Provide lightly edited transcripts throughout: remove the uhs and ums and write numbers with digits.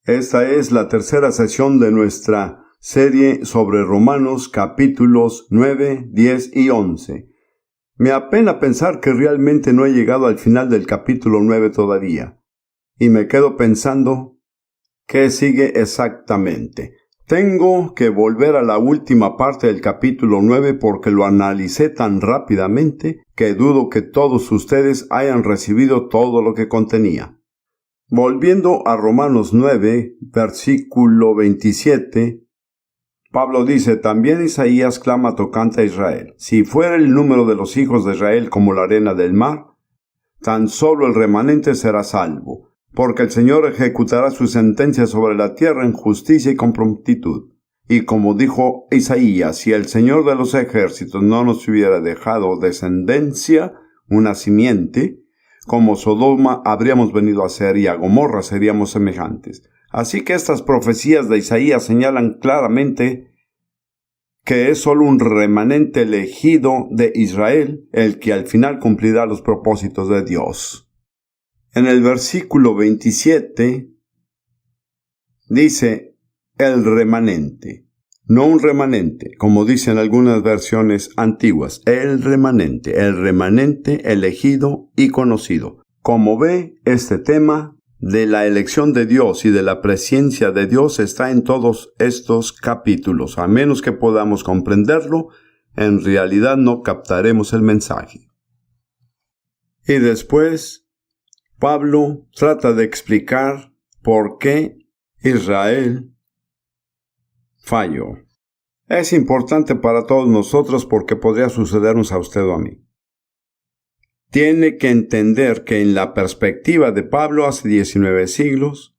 Esta es la tercera sesión de nuestra serie sobre Romanos capítulos 9, 10 y 11. Me apena pensar que realmente no he llegado al final del capítulo 9 todavía. Y me quedo pensando, ¿qué sigue exactamente? Tengo que volver a la última parte del capítulo 9 porque lo analicé tan rápidamente que dudo que todos ustedes hayan recibido todo lo que contenía. Volviendo a Romanos 9, versículo 27, Pablo dice, también Isaías clama tocante a Israel. Si fuera el número de los hijos de Israel como la arena del mar, tan solo el remanente será salvo, porque el Señor ejecutará su sentencia sobre la tierra en justicia y con prontitud. Y como dijo Isaías, si el Señor de los ejércitos no nos hubiera dejado descendencia, una simiente, como Sodoma habríamos venido a ser y a Gomorra seríamos semejantes. Así que estas profecías de Isaías señalan claramente que es solo un remanente elegido de Israel el que al final cumplirá los propósitos de Dios. En el versículo 27 dice el remanente, no un remanente, como dicen algunas versiones antiguas, el remanente elegido y conocido. Como ve, este tema de la elección de Dios y de la presencia de Dios está en todos estos capítulos. A menos que podamos comprenderlo, en realidad no captaremos el mensaje. Y después, Pablo trata de explicar por qué Israel falló. Es importante para todos nosotros porque podría sucedernos a usted o a mí. Tiene que entender que en la perspectiva de Pablo hace 19 siglos,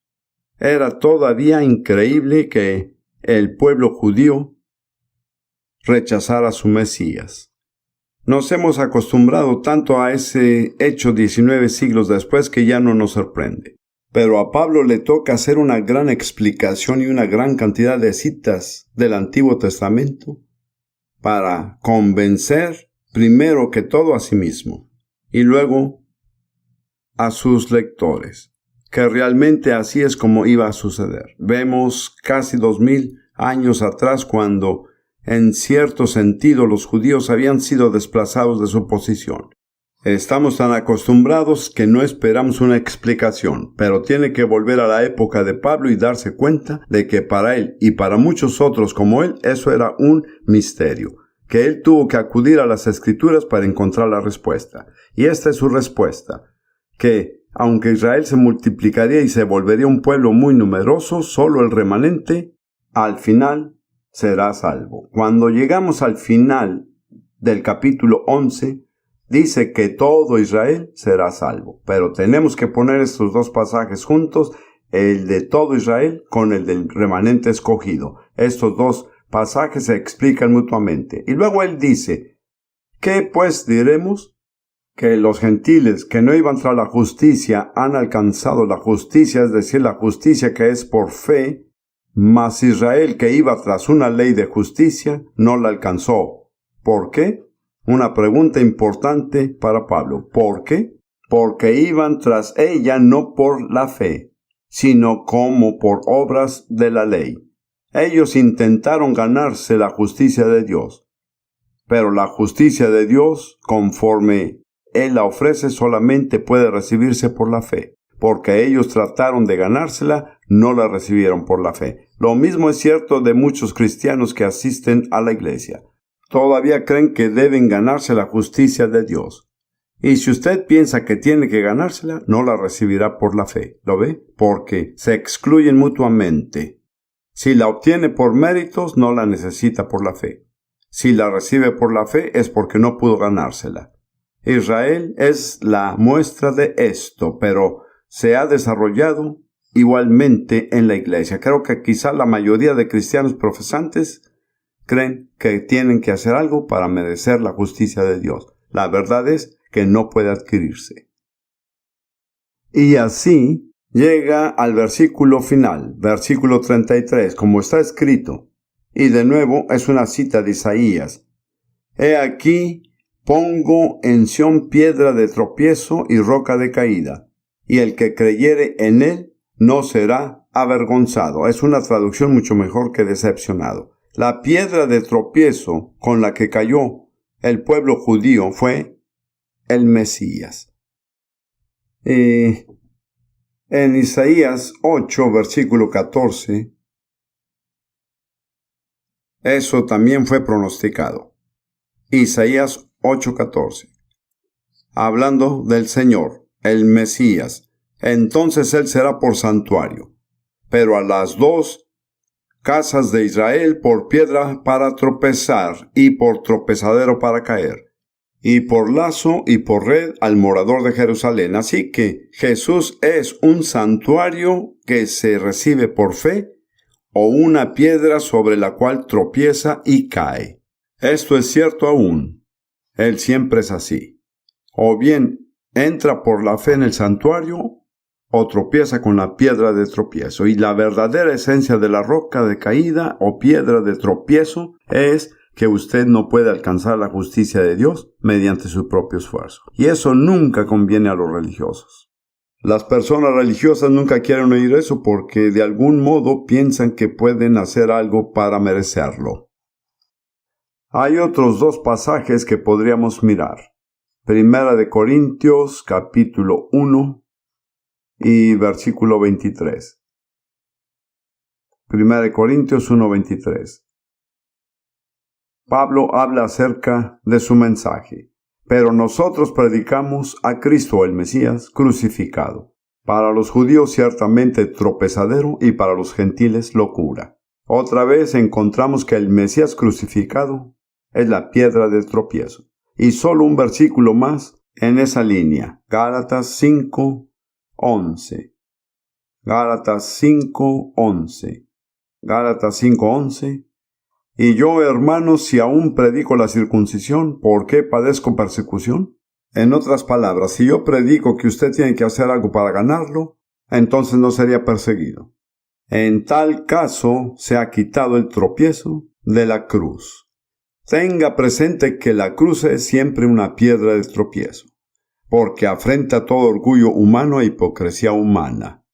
era todavía increíble que el pueblo judío rechazara a su Mesías. Nos hemos acostumbrado tanto a ese hecho 19 siglos después que ya no nos sorprende. Pero a Pablo le toca hacer una gran explicación y una gran cantidad de citas del Antiguo Testamento para convencer primero que todo a sí mismo y luego a sus lectores, que realmente así es como iba a suceder. Vemos casi 2000 años atrás cuando, en cierto sentido, los judíos habían sido desplazados de su posición. Estamos tan acostumbrados que no esperamos una explicación, pero tiene que volver a la época de Pablo y darse cuenta de que para él y para muchos otros como él, eso era un misterio, que él tuvo que acudir a las Escrituras para encontrar la respuesta. Y esta es su respuesta, que aunque Israel se multiplicaría y se volvería un pueblo muy numeroso, solo el remanente al final será salvo. Cuando llegamos al final del capítulo 11, dice que todo Israel será salvo. Pero tenemos que poner estos dos pasajes juntos, el de todo Israel con el del remanente escogido. Estos dos pasajes se explican mutuamente. Y luego él dice, ¿qué pues diremos? Que los gentiles que no iban tras la justicia han alcanzado la justicia, es decir, la justicia que es por fe, mas Israel que iba tras una ley de justicia no la alcanzó. ¿Por qué? Una pregunta importante para Pablo. ¿Por qué? Porque iban tras ella no por la fe, sino como por obras de la ley. Ellos intentaron ganarse la justicia de Dios. Pero la justicia de Dios, conforme Él la ofrece, solamente puede recibirse por la fe. Porque ellos trataron de ganársela, no la recibieron por la fe. Lo mismo es cierto de muchos cristianos que asisten a la iglesia. Todavía creen que deben ganarse la justicia de Dios. Y si usted piensa que tiene que ganársela, no la recibirá por la fe. ¿Lo ve? Porque se excluyen mutuamente. Si la obtiene por méritos, no la necesita por la fe. Si la recibe por la fe, es porque no pudo ganársela. Israel es la muestra de esto, pero se ha desarrollado igualmente en la iglesia. Creo que quizá la mayoría de cristianos profesantes creen que tienen que hacer algo para merecer la justicia de Dios. La verdad es que no puede adquirirse. Y así llega al versículo final, versículo 33, como está escrito. Y de nuevo es una cita de Isaías. He aquí, pongo en Sión piedra de tropiezo y roca de caída, y el que creyere en él no será avergonzado. Es una traducción mucho mejor que decepcionado. La piedra de tropiezo con la que cayó el pueblo judío fue el Mesías. En Isaías 8, versículo 14, eso también fue pronosticado. Isaías 8:14. Hablando del Señor, el Mesías. Entonces él será por santuario, pero a las dos casas de Israel por piedra para tropezar y por tropezadero para caer, y por lazo y por red al morador de Jerusalén. Así que Jesús es un santuario que se recibe por fe o una piedra sobre la cual tropieza y cae. Esto es cierto aún. Él siempre es así. O bien entra por la fe en el santuario o tropieza con la piedra de tropiezo. Y la verdadera esencia de la roca de caída o piedra de tropiezo es que usted no puede alcanzar la justicia de Dios mediante su propio esfuerzo. Y eso nunca conviene a los religiosos. Las personas religiosas nunca quieren oír eso porque de algún modo piensan que pueden hacer algo para merecerlo. Hay otros dos pasajes que podríamos mirar. Primera de Corintios, capítulo 1 y versículo 23. Primera de Corintios 1:23. Pablo habla acerca de su mensaje. Pero nosotros predicamos a Cristo el Mesías crucificado. Para los judíos ciertamente tropezadero y para los gentiles locura. Otra vez encontramos que el Mesías crucificado es la piedra de tropiezo. Y solo un versículo más en esa línea. Gálatas 5:11. Gálatas 5:11. Gálatas 5:11. Y yo, hermanos, si aún predico la circuncisión, ¿por qué padezco persecución? En otras palabras, si yo predico que usted tiene que hacer algo para ganarlo, entonces no sería perseguido. En tal caso, se ha quitado el tropiezo de la cruz. Tenga presente que la cruz es siempre una piedra de tropiezo, porque afrenta todo orgullo humano e hipocresía humana.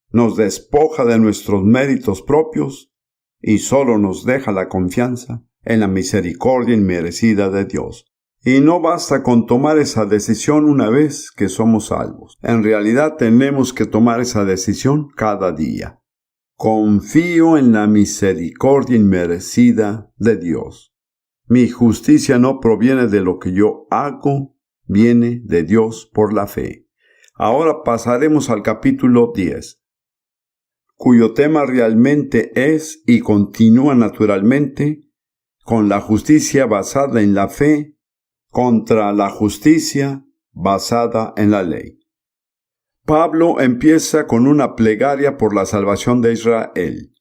Nos despoja de nuestros méritos propios y solo nos deja la confianza en la misericordia inmerecida de Dios. Y no basta con tomar esa decisión una vez que somos salvos. En realidad tenemos que tomar esa decisión cada día. Confío en la misericordia inmerecida de Dios. Mi justicia no proviene de lo que yo hago, viene de Dios por la fe. Ahora pasaremos al capítulo 10. Cuyo tema realmente es y continúa naturalmente con la justicia basada en la fe contra la justicia basada en la ley. Pablo empieza con una plegaria por la salvación de Israel.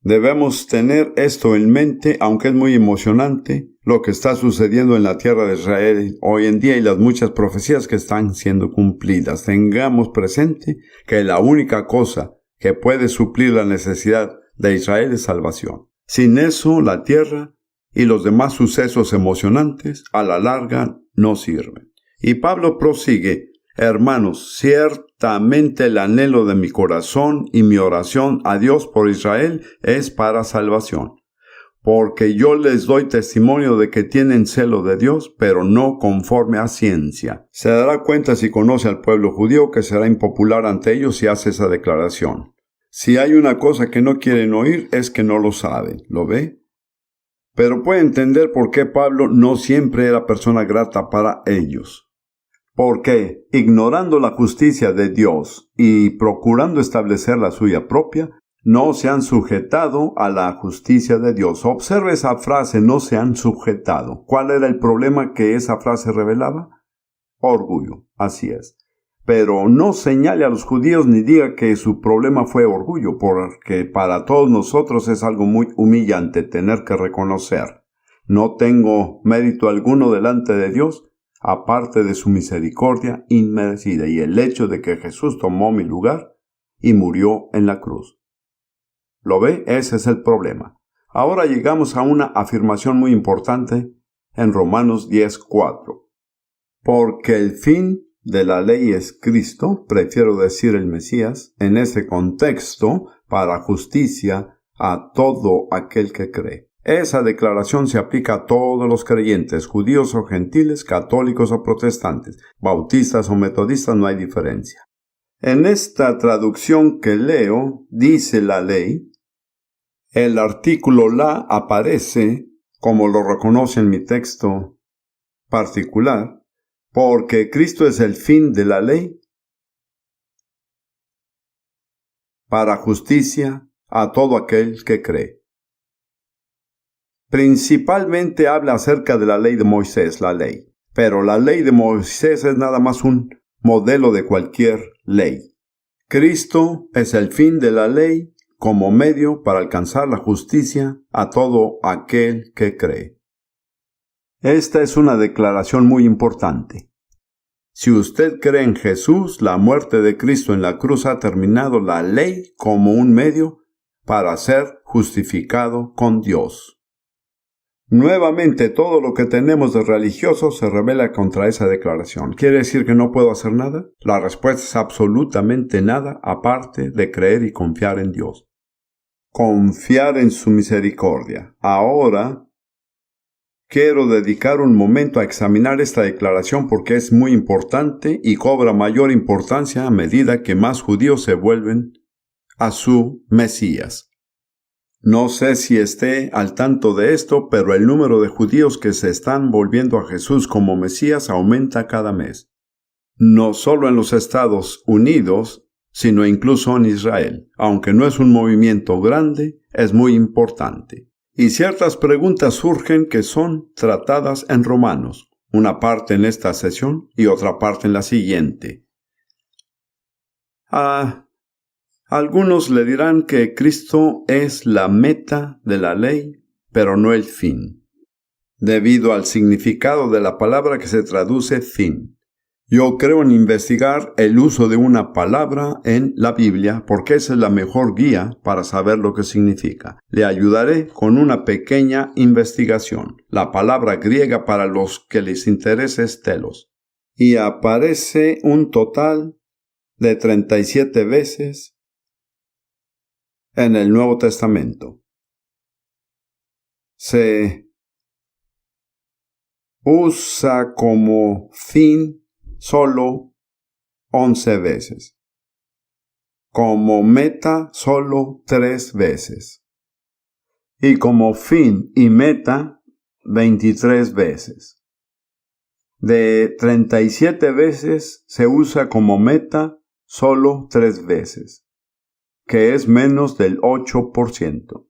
Debemos tener esto en mente, aunque es muy emocionante lo que está sucediendo en la tierra de Israel hoy en día y las muchas profecías que están siendo cumplidas. Tengamos presente que la única cosa que puede suplir la necesidad de Israel es salvación. Sin eso, la tierra y los demás sucesos emocionantes a la larga no sirven. Y Pablo prosigue: hermanos, ciertamente el anhelo de mi corazón y mi oración a Dios por Israel es para salvación. Porque yo les doy testimonio de que tienen celo de Dios, pero no conforme a ciencia. Se dará cuenta si conoce al pueblo judío que será impopular ante ellos si hace esa declaración. Si hay una cosa que no quieren oír es que no lo saben, ¿lo ve? Pero puede entender por qué Pablo no siempre era persona grata para ellos. Porque, ignorando la justicia de Dios y procurando establecer la suya propia, no se han sujetado a la justicia de Dios. Observe esa frase, no se han sujetado. ¿Cuál era el problema que esa frase revelaba? Orgullo, así es. Pero no señale a los judíos ni diga que su problema fue orgullo, porque para todos nosotros es algo muy humillante tener que reconocer: no tengo mérito alguno delante de Dios, aparte de su misericordia inmerecida y el hecho de que Jesús tomó mi lugar y murió en la cruz. ¿Lo ve? Ese es el problema. Ahora llegamos a una afirmación muy importante en Romanos 10:4. Porque el fin de la ley es Cristo, prefiero decir el Mesías, en ese contexto, para justicia a todo aquel que cree. Esa declaración se aplica a todos los creyentes, judíos o gentiles, católicos o protestantes, bautistas o metodistas, no hay diferencia. En esta traducción que leo, dice la ley, el artículo la aparece, como lo reconoce en mi texto particular, porque Cristo es el fin de la ley para justicia a todo aquel que cree. Principalmente habla acerca de la ley de Moisés, la ley. Pero la ley de Moisés es nada más un modelo de cualquier ley. Cristo es el fin de la ley como medio para alcanzar la justicia a todo aquel que cree. Esta es una declaración muy importante. Si usted cree en Jesús, la muerte de Cristo en la cruz ha terminado la ley como un medio para ser justificado con Dios. Nuevamente, todo lo que tenemos de religioso se revela contra esa declaración. ¿Quiere decir que no puedo hacer nada? La respuesta es absolutamente nada, aparte de creer y confiar en Dios. Confiar en su misericordia. Ahora, quiero dedicar un momento a examinar esta declaración porque es muy importante y cobra mayor importancia a medida que más judíos se vuelven a su Mesías. No sé si esté al tanto de esto, pero el número de judíos que se están volviendo a Jesús como Mesías aumenta cada mes. No solo en los Estados Unidos, sino incluso en Israel. Aunque no es un movimiento grande, es muy importante. Y ciertas preguntas surgen que son tratadas en Romanos, una parte en esta sesión y otra parte en la siguiente. Algunos le dirán que Cristo es la meta de la ley, pero no el fin, debido al significado de la palabra que se traduce fin. Yo creo en investigar el uso de una palabra en la Biblia porque esa es la mejor guía para saber lo que significa. Le ayudaré con una pequeña investigación. La palabra griega para los que les interesa es telos. Y aparece un total de 37 veces en el Nuevo Testamento. Se usa como fin solo 11 veces. Como meta solo 3 veces. Y como fin y meta 23 veces. De 37 veces se usa como meta solo 3 veces, que es menos del 8%.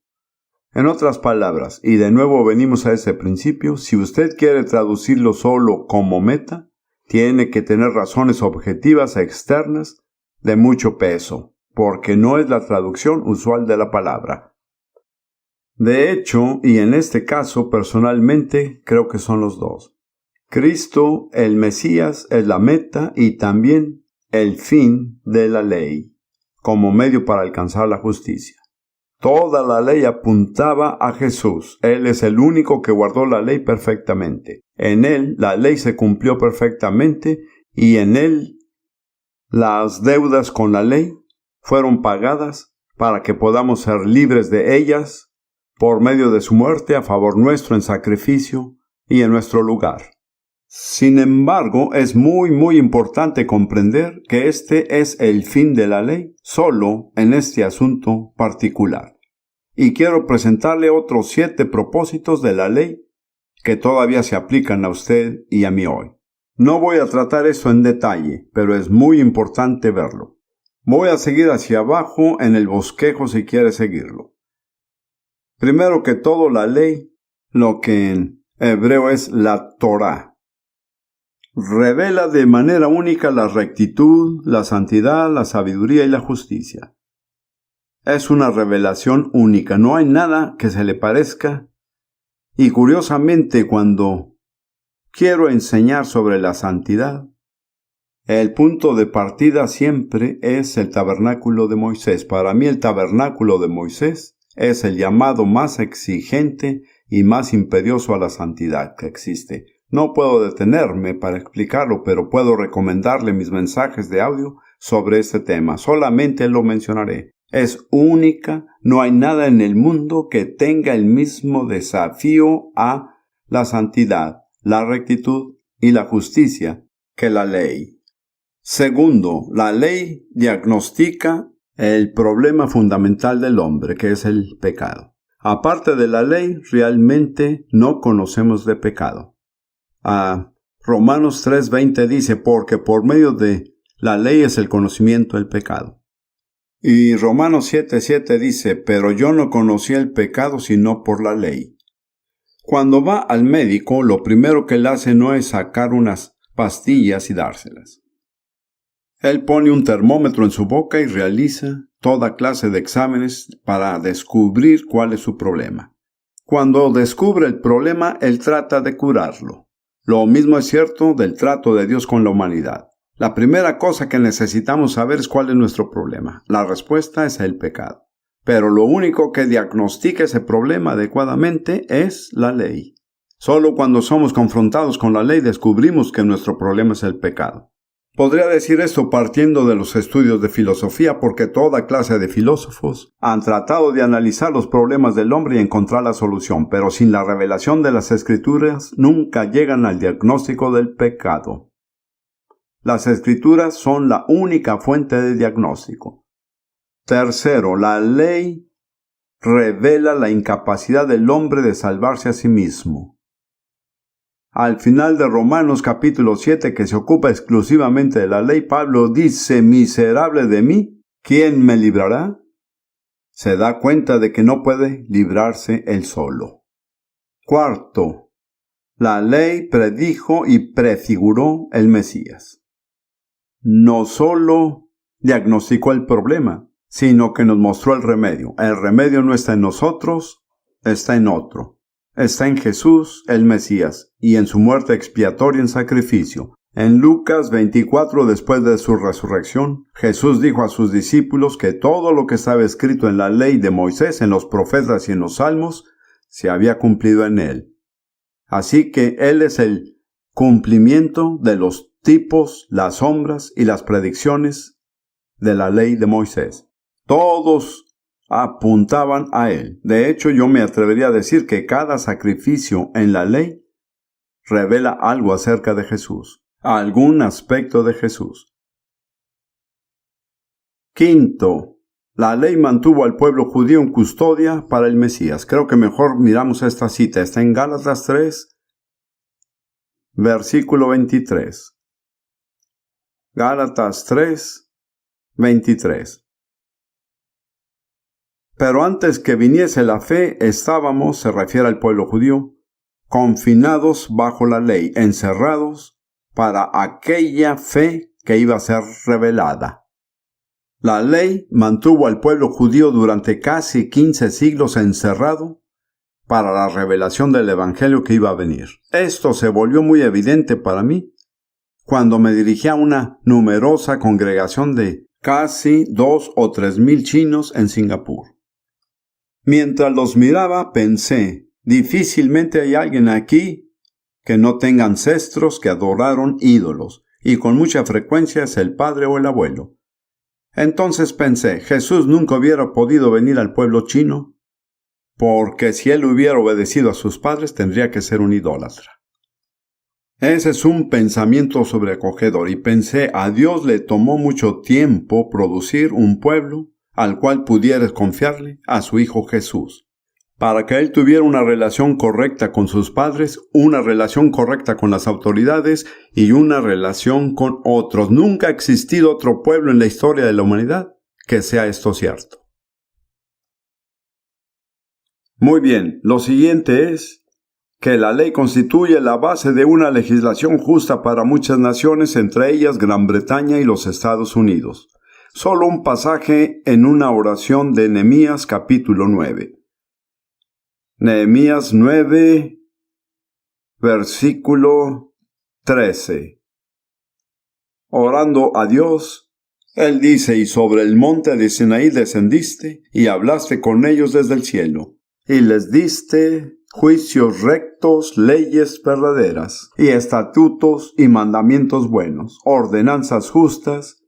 En otras palabras, y de nuevo venimos a ese principio, si usted quiere traducirlo solo como meta, tiene que tener razones objetivas externas de mucho peso, porque no es la traducción usual de la palabra. De hecho, y en este caso personalmente, creo que son los dos. Cristo, el Mesías, es la meta y también el fin de la ley, como medio para alcanzar la justicia. Toda la ley apuntaba a Jesús. Él es el único que guardó la ley perfectamente. En Él la ley se cumplió perfectamente y en Él las deudas con la ley fueron pagadas para que podamos ser libres de ellas por medio de su muerte a favor nuestro en sacrificio y en nuestro lugar. Sin embargo, es muy importante comprender que este es el fin de la ley solo en este asunto particular. Y quiero presentarle otros 7 propósitos de la ley que todavía se aplican a usted y a mí hoy. No voy a tratar esto en detalle, pero es muy importante verlo. Voy a seguir hacia abajo en el bosquejo si quiere seguirlo. Primero que todo, la ley, lo que en hebreo es la Torá, revela de manera única la rectitud, la santidad, la sabiduría y la justicia. Es una revelación única, no hay nada que se le parezca. Y curiosamente, cuando quiero enseñar sobre la santidad, el punto de partida siempre es el tabernáculo de Moisés. Para mí el tabernáculo de Moisés es el llamado más exigente y más imperioso a la santidad que existe. No puedo detenerme para explicarlo, pero puedo recomendarle mis mensajes de audio sobre este tema. Solamente lo mencionaré. Es única, no hay nada en el mundo que tenga el mismo desafío a la santidad, la rectitud y la justicia que la ley. Segundo, la ley diagnostica el problema fundamental del hombre, que es el pecado. Aparte de la ley, realmente no conocemos de pecado. Romanos 3:20 dice, porque por medio de la ley es el conocimiento del pecado. Y Romanos 7:7 dice, pero yo no conocí el pecado sino por la ley. Cuando va al médico, lo primero que él hace no es sacar unas pastillas y dárselas. Él pone un termómetro en su boca y realiza toda clase de exámenes para descubrir cuál es su problema. Cuando descubre el problema, él trata de curarlo. Lo mismo es cierto del trato de Dios con la humanidad. La primera cosa que necesitamos saber es cuál es nuestro problema. La respuesta es el pecado. Pero lo único que diagnostica ese problema adecuadamente es la ley. Solo cuando somos confrontados con la ley descubrimos que nuestro problema es el pecado. Podría decir esto partiendo de los estudios de filosofía, porque toda clase de filósofos han tratado de analizar los problemas del hombre y encontrar la solución, pero sin la revelación de las Escrituras nunca llegan al diagnóstico del pecado. Las Escrituras son la única fuente de diagnóstico. Tercero, la ley revela la incapacidad del hombre de salvarse a sí mismo. Al final de Romanos capítulo 7, que se ocupa exclusivamente de la ley, Pablo dice, miserable de mí, ¿quién me librará? Se da cuenta de que no puede librarse él solo. Cuarto, la ley predijo y prefiguró el Mesías. No solo diagnosticó el problema, sino que nos mostró el remedio. El remedio no está en nosotros, está en otro. Está en Jesús, el Mesías, y en su muerte expiatoria en sacrificio. En Lucas 24, después de su resurrección, Jesús dijo a sus discípulos que todo lo que estaba escrito en la ley de Moisés, en los profetas y en los salmos, se había cumplido en él. Así que él es el cumplimiento de los tipos, las sombras y las predicciones de la ley de Moisés. Todos apuntaban a él. De hecho, yo me atrevería a decir que cada sacrificio en la ley revela algo acerca de Jesús, algún aspecto de Jesús. Quinto, la ley mantuvo al pueblo judío en custodia para el Mesías. Creo que mejor miramos esta cita. Está en Gálatas 3, versículo 23. Gálatas 3, 23. Pero antes que viniese la fe, estábamos, se refiere al pueblo judío, confinados bajo la ley, encerrados para aquella fe que iba a ser revelada. La ley mantuvo al pueblo judío durante casi 15 siglos encerrado para la revelación del evangelio que iba a venir. Esto se volvió muy evidente para mí cuando me dirigí a una numerosa congregación de casi 2 o 3 mil chinos en Singapur. Mientras los miraba, pensé, difícilmente hay alguien aquí que no tenga ancestros que adoraron ídolos, y con mucha frecuencia es el padre o el abuelo. Entonces pensé, Jesús nunca hubiera podido venir al pueblo chino, porque si él hubiera obedecido a sus padres tendría que ser un idólatra. Ese es un pensamiento sobrecogedor, y pensé, a Dios le tomó mucho tiempo producir un pueblo al cual pudieras confiarle a su Hijo Jesús, para que él tuviera una relación correcta con sus padres, una relación correcta con las autoridades y una relación con otros. Nunca ha existido otro pueblo en la historia de la humanidad que sea esto cierto. Muy bien, lo siguiente es que la ley constituye la base de una legislación justa para muchas naciones, entre ellas Gran Bretaña y los Estados Unidos. Solo un pasaje en una oración de Nehemías capítulo 9. Nehemías 9, versículo 13. Orando a Dios, él dice, y sobre el monte de Sinaí descendiste, y hablaste con ellos desde el cielo, y les diste juicios rectos, leyes verdaderas, y estatutos y mandamientos buenos, ordenanzas justas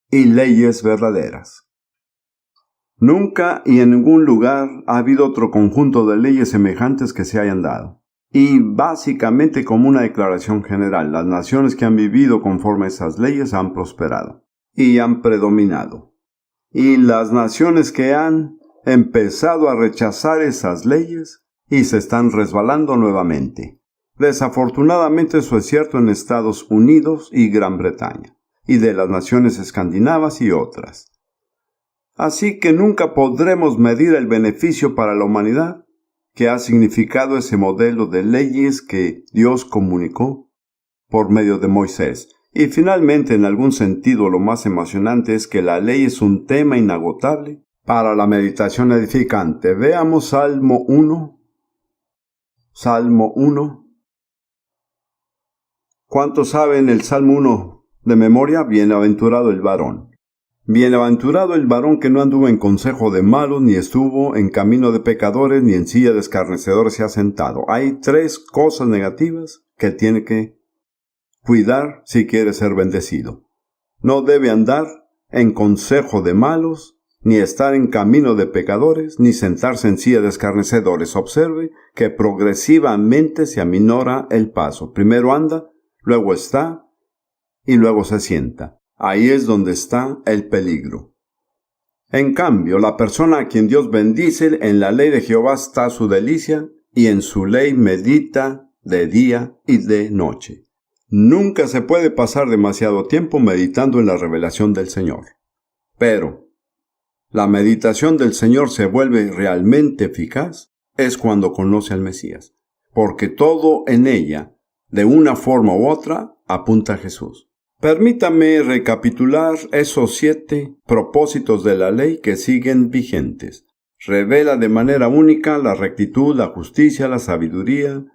y leyes verdaderas. Nunca y en ningún lugar ha habido otro conjunto de leyes semejantes que se hayan dado. Y básicamente, como una declaración general, las naciones que han vivido conforme a esas leyes han prosperado y han predominado. Y las naciones que han empezado a rechazar esas leyes y se están resbalando nuevamente. Desafortunadamente eso es cierto en Estados Unidos y Gran Bretaña, y de las naciones escandinavas y otras. Así que nunca podremos medir el beneficio para la humanidad que ha significado ese modelo de leyes que Dios comunicó por medio de Moisés. Y finalmente, en algún sentido, lo más emocionante es que la ley es un tema inagotable para la meditación edificante. Veamos Salmo 1. Salmo 1. ¿Cuántos saben el Salmo 1 de memoria? Bienaventurado el varón. Bienaventurado el varón que no anduvo en consejo de malos, ni estuvo en camino de pecadores, ni en silla de escarnecedores se ha sentado. Hay 3 cosas negativas que tiene que cuidar si quiere ser bendecido. No debe andar en consejo de malos, ni estar en camino de pecadores, ni sentarse en silla de escarnecedores. Observe que progresivamente se aminora el paso. Primero anda, luego está, y luego se sienta. Ahí es donde está el peligro. En cambio, la persona a quien Dios bendice, en la ley de Jehová está su delicia, y en su ley medita de día y de noche. Nunca se puede pasar demasiado tiempo meditando en la revelación del Señor. Pero la meditación del Señor se vuelve realmente eficaz es cuando conoce al Mesías, porque todo en ella, de una forma u otra, apunta a Jesús. Permítame recapitular esos 7 propósitos de la ley que siguen vigentes. Revela de manera única la rectitud, la justicia, la sabiduría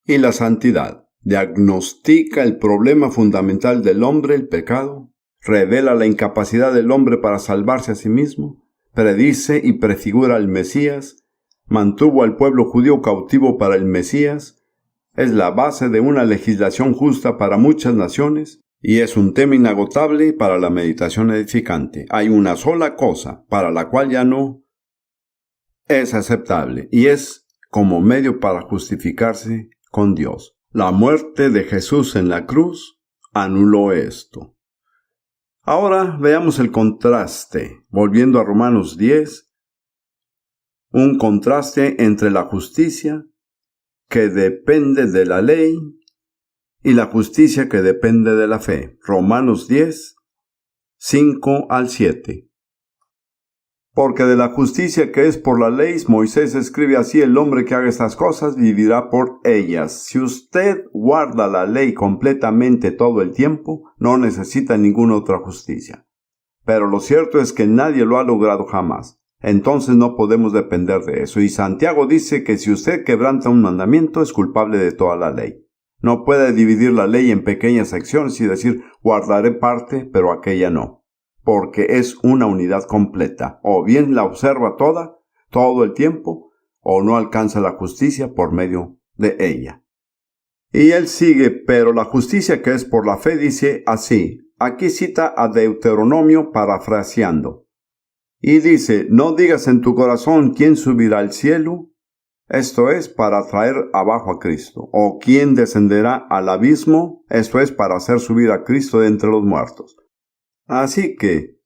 y la santidad. Diagnostica el problema fundamental del hombre, el pecado. Revela la incapacidad del hombre para salvarse a sí mismo. Predice y prefigura al Mesías. Mantuvo al pueblo judío cautivo para el Mesías. Es la base de una legislación justa para muchas naciones. Y es un tema inagotable para la meditación edificante. Hay una sola cosa para la cual ya no es aceptable, y es como medio para justificarse con Dios. La muerte de Jesús en la cruz anuló esto. Ahora veamos el contraste, volviendo a Romanos 10, un contraste entre la justicia que depende de la ley y la justicia que depende de la fe. Romanos 10, 5 al 7. Porque de la justicia que es por la ley, Moisés escribe así: el hombre que haga estas cosas vivirá por ellas. Si usted guarda la ley completamente todo el tiempo, no necesita ninguna otra justicia. Pero lo cierto es que nadie lo ha logrado jamás. Entonces no podemos depender de eso. Y Santiago dice que si usted quebranta un mandamiento, es culpable de toda la ley. No puede dividir la ley en pequeñas secciones y decir, guardaré parte, pero aquella no. Porque es una unidad completa. O bien la observa toda, todo el tiempo, o no alcanza la justicia por medio de ella. Y él sigue, pero la justicia que es por la fe dice así. Aquí cita a Deuteronomio parafraseando. Y dice, no digas en tu corazón quién subirá al cielo. Esto es para traer abajo a Cristo. O quién descenderá al abismo. Esto es para hacer subir a Cristo de entre los muertos. Así que,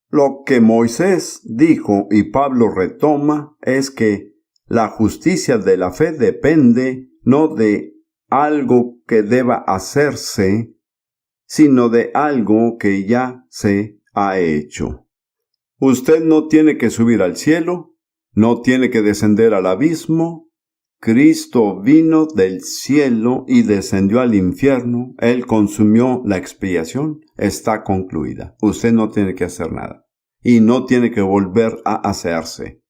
lo que Moisés dijo y Pablo retoma es que la justicia de la fe depende no de algo que deba hacerse, sino de algo que ya se ha hecho. Usted no tiene que subir al cielo, no tiene que descender al abismo. Cristo vino del cielo y descendió al infierno. Él consumió la expiación. Está concluida. Usted no tiene que hacer nada. Y no tiene que volver a hacerse.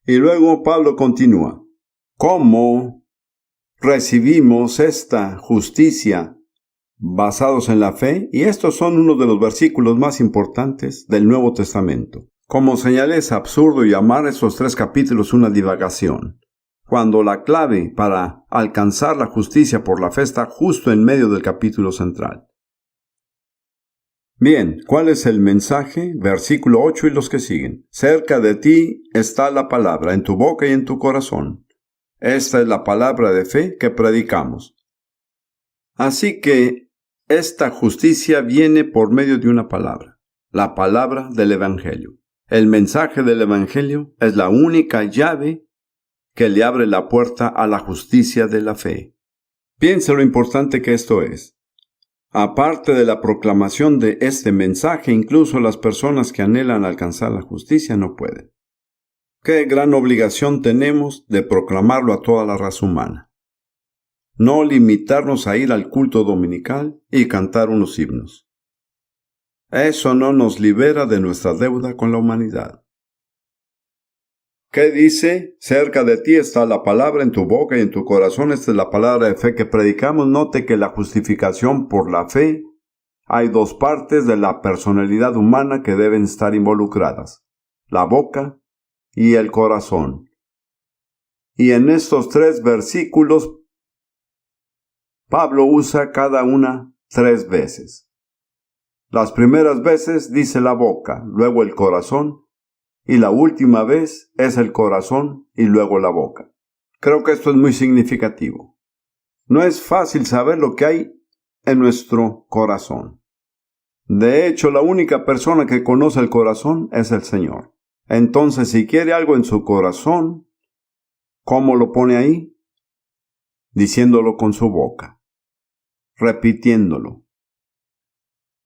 Y luego Pablo continúa. ¿Cómo recibimos esta justicia basados en la fe? Y estos son unos de los versículos más importantes del Nuevo Testamento. Como señalé, es absurdo llamar esos 3 capítulos una divagación. cuando la clave para alcanzar la justicia por la fe está justo en medio del capítulo central. Bien, ¿cuál es el mensaje? Versículo 8 y los que siguen. Cerca de ti está la palabra, en tu boca y en tu corazón. Esta es la palabra de fe que predicamos. Así que esta justicia viene por medio de una palabra, la palabra del Evangelio. El mensaje del Evangelio es la única llave que le abre la puerta a la justicia de la fe. Piensa lo importante que esto es. Aparte de la proclamación de este mensaje, incluso las personas que anhelan alcanzar la justicia no pueden. Qué gran obligación tenemos de proclamarlo a toda la raza humana. No limitarnos a ir al culto dominical y cantar unos himnos. Eso no nos libera de nuestra deuda con la humanidad. ¿Qué dice? Cerca de ti está la palabra, en tu boca y en tu corazón. Esta es la palabra de fe que predicamos. Note que la justificación por la fe, hay dos partes de la personalidad humana que deben estar involucradas: la boca y el corazón. Y en estos 3 versículos, Pablo usa cada una 3 veces. Las primeras veces dice la boca, luego el corazón, y la última vez es el corazón y luego la boca. Creo que esto es muy significativo. No es fácil saber lo que hay en nuestro corazón. De hecho, la única persona que conoce el corazón es el Señor. Entonces, si quiere algo en su corazón, ¿cómo lo pone ahí? Diciéndolo con su boca, repitiéndolo.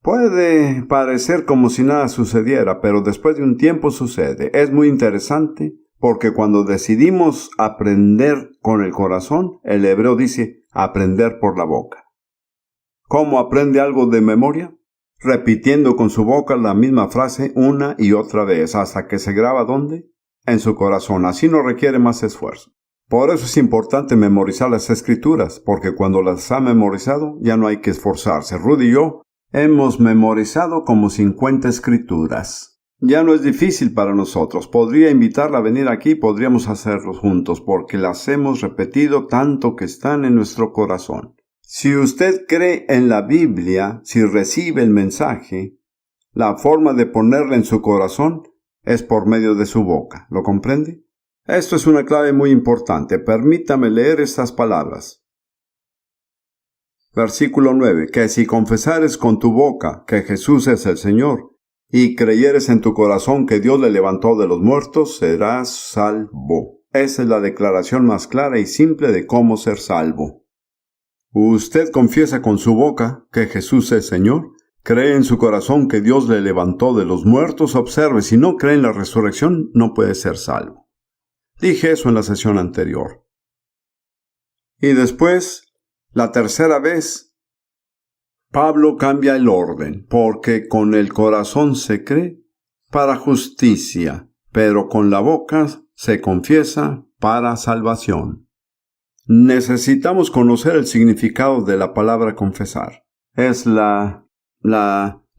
Puede parecer como si nada sucediera, pero después de un tiempo sucede. Es muy interesante porque cuando decidimos aprender con el corazón, el hebreo dice aprender por la boca. ¿Cómo aprende algo de memoria? Repitiendo con su boca la misma frase una y otra vez hasta que se graba ¿dónde? En su corazón. Así no requiere más esfuerzo. Por eso es importante memorizar las escrituras, porque cuando las ha memorizado ya no hay que esforzarse. Rudy y yo hemos memorizado como 50 escrituras. Ya no es difícil para nosotros. Podría invitarla a venir aquí y podríamos hacerlo juntos, porque las hemos repetido tanto que están en nuestro corazón. Si usted cree en la Biblia, si recibe el mensaje, la forma de ponerla en su corazón es por medio de su boca. ¿Lo comprende? Esto es una clave muy importante. Permítame leer estas palabras. Versículo 9. Que si confesares con tu boca que Jesús es el Señor, y creyeres en tu corazón que Dios le levantó de los muertos, serás salvo. Esa es la declaración más clara y simple de cómo ser salvo. Usted confiesa con su boca que Jesús es Señor, cree en su corazón que Dios le levantó de los muertos. Observe, si no cree en la resurrección, no puede ser salvo. Dije eso en la sesión anterior. Y después, la tercera vez, Pablo cambia el orden, porque con el corazón se cree para justicia, pero con la boca se confiesa para salvación. Necesitamos conocer el significado de la palabra confesar. Es la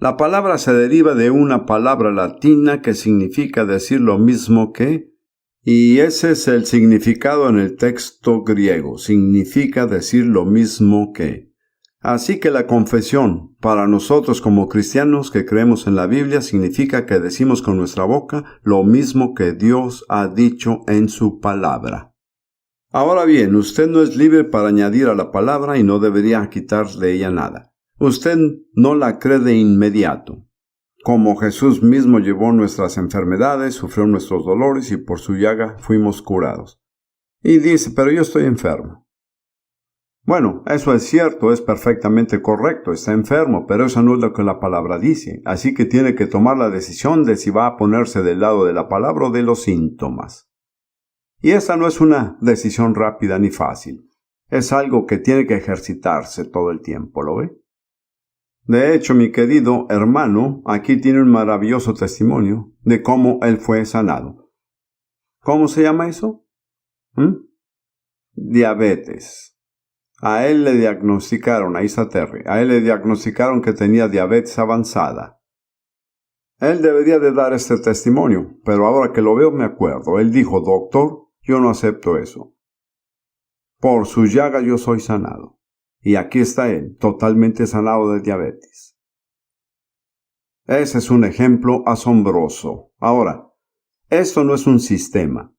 palabra se deriva de una palabra latina que significa decir lo mismo que, y ese es el significado en el texto griego. Significa decir lo mismo que. Así que la confesión, para nosotros como cristianos que creemos en la Biblia, significa que decimos con nuestra boca lo mismo que Dios ha dicho en su palabra. Ahora bien, usted no es libre para añadir a la palabra y no debería quitar de ella nada. Usted no la cree de inmediato. Como Jesús mismo llevó nuestras enfermedades, sufrió nuestros dolores y por su llaga fuimos curados. Y dice, pero yo estoy enfermo. Bueno, eso es cierto, es perfectamente correcto, está enfermo, pero eso no es lo que la palabra dice. Así que tiene que tomar la decisión de si va a ponerse del lado de la palabra o de los síntomas. Y esa no es una decisión rápida ni fácil. Es algo que tiene que ejercitarse todo el tiempo, ¿lo ve? De hecho, mi querido hermano, aquí tiene un maravilloso testimonio de cómo él fue sanado. ¿Cómo se llama eso? Diabetes. A él le diagnosticaron, ahí está Terry, a él le diagnosticaron que tenía diabetes avanzada. Él debería de dar este testimonio, pero ahora que lo veo me acuerdo. Él dijo, doctor, yo no acepto eso. Por su llaga yo soy sanado. Y aquí está él, totalmente sanado de diabetes. Ese es un ejemplo asombroso. Ahora, esto no es un sistema.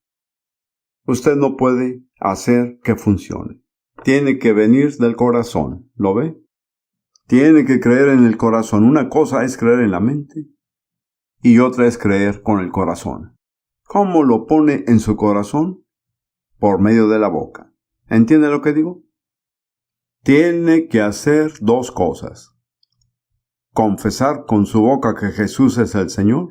Usted no puede hacer que funcione. Tiene que venir del corazón. ¿Lo ve? Tiene que creer en el corazón. Una cosa es creer en la mente y otra es creer con el corazón. ¿Cómo lo pone en su corazón? Por medio de la boca. ¿Entiende lo que digo? Tiene que hacer dos cosas. Confesar con su boca que Jesús es el Señor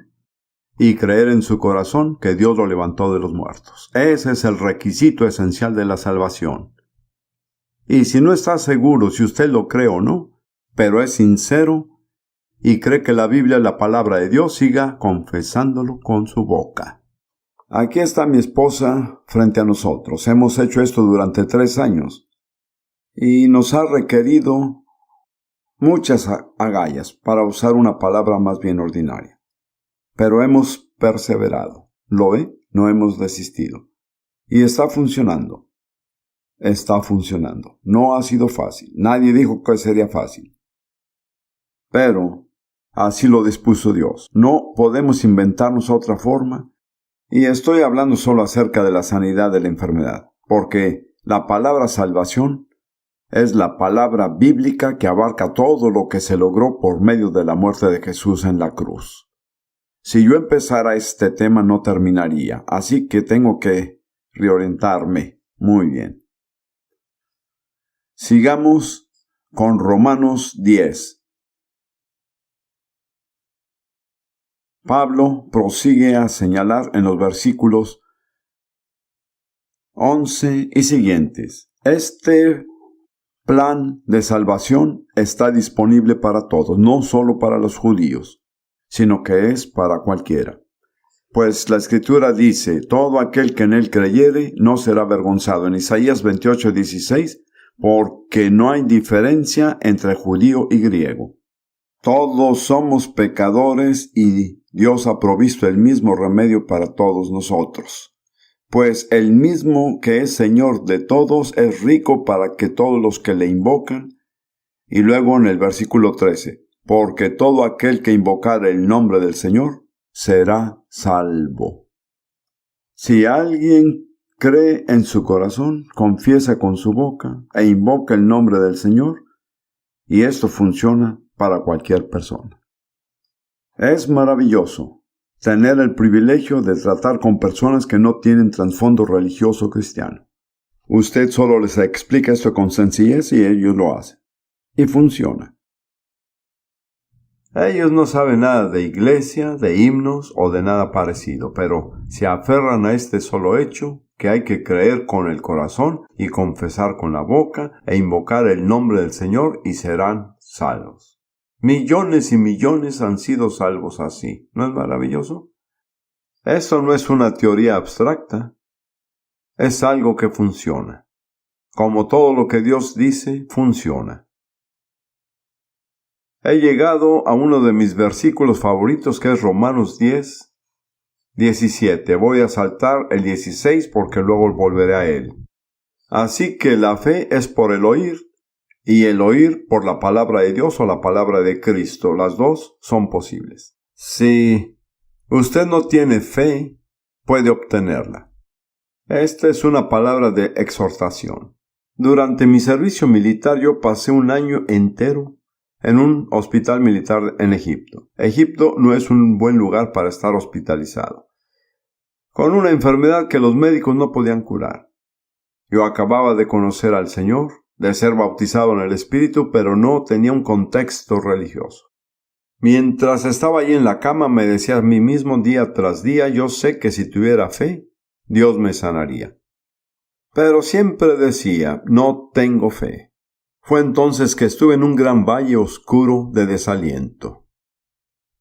y creer en su corazón que Dios lo levantó de los muertos. Ese es el requisito esencial de la salvación. Y si no está seguro si usted lo cree o no, pero es sincero y cree que la Biblia es la palabra de Dios, siga confesándolo con su boca. Aquí está mi esposa frente a nosotros. Hemos hecho esto durante 3 años y nos ha requerido muchas agallas, para usar una palabra más bien ordinaria. Pero hemos perseverado. ¿Lo ve? No hemos desistido. Y está funcionando. Está funcionando. No ha sido fácil. Nadie dijo que sería fácil. Pero así lo dispuso Dios. No podemos inventarnos otra forma. Y estoy hablando solo acerca de la sanidad de la enfermedad. Porque la palabra salvación es la palabra bíblica que abarca todo lo que se logró por medio de la muerte de Jesús en la cruz. Si yo empezara este tema no terminaría, así que tengo que reorientarme. Muy bien. Sigamos con Romanos 10. Pablo prosigue a señalar en los versículos 11 y siguientes. Este plan de salvación está disponible para todos, no solo para los judíos, sino que es para cualquiera. Pues la Escritura dice, todo aquel que en él creyere no será avergonzado. En Isaías 28:16, porque no hay diferencia entre judío y griego. Todos somos pecadores y Dios ha provisto el mismo remedio para todos nosotros. Pues el mismo que es Señor de todos es rico para que todos los que le invocan. Y luego en el versículo 13, porque todo aquel que invocare el nombre del Señor será salvo. Si alguien cree en su corazón, confiesa con su boca e invoca el nombre del Señor, y esto funciona para cualquier persona. Es maravilloso tener el privilegio de tratar con personas que no tienen trasfondo religioso cristiano. Usted solo les explica esto con sencillez y ellos lo hacen. Y funciona. Ellos no saben nada de iglesia, de himnos o de nada parecido, pero se aferran a este solo hecho, que hay que creer con el corazón y confesar con la boca e invocar el nombre del Señor y serán salvos. Millones y millones han sido salvos así. ¿No es maravilloso? Esto no es una teoría abstracta. Es algo que funciona. Como todo lo que Dios dice, funciona. He llegado a uno de mis versículos favoritos, que es Romanos 10:17. Voy a saltar el 16 porque luego volveré a él. Así que la fe es por el oír, y el oír por la palabra de Dios o la palabra de Cristo. Las dos son posibles. Si usted no tiene fe, puede obtenerla. Esta es una palabra de exhortación. Durante mi servicio militar yo pasé un año entero en un hospital militar en Egipto. Egipto no es un buen lugar para estar hospitalizado, con una enfermedad que los médicos no podían curar. Yo acababa de conocer al Señor, de ser bautizado en el Espíritu, pero no tenía un contexto religioso. Mientras estaba allí en la cama, me decía a mí mismo día tras día, yo sé que si tuviera fe, Dios me sanaría. Pero siempre decía, no tengo fe. Fue entonces que estuve en un gran valle oscuro de desaliento.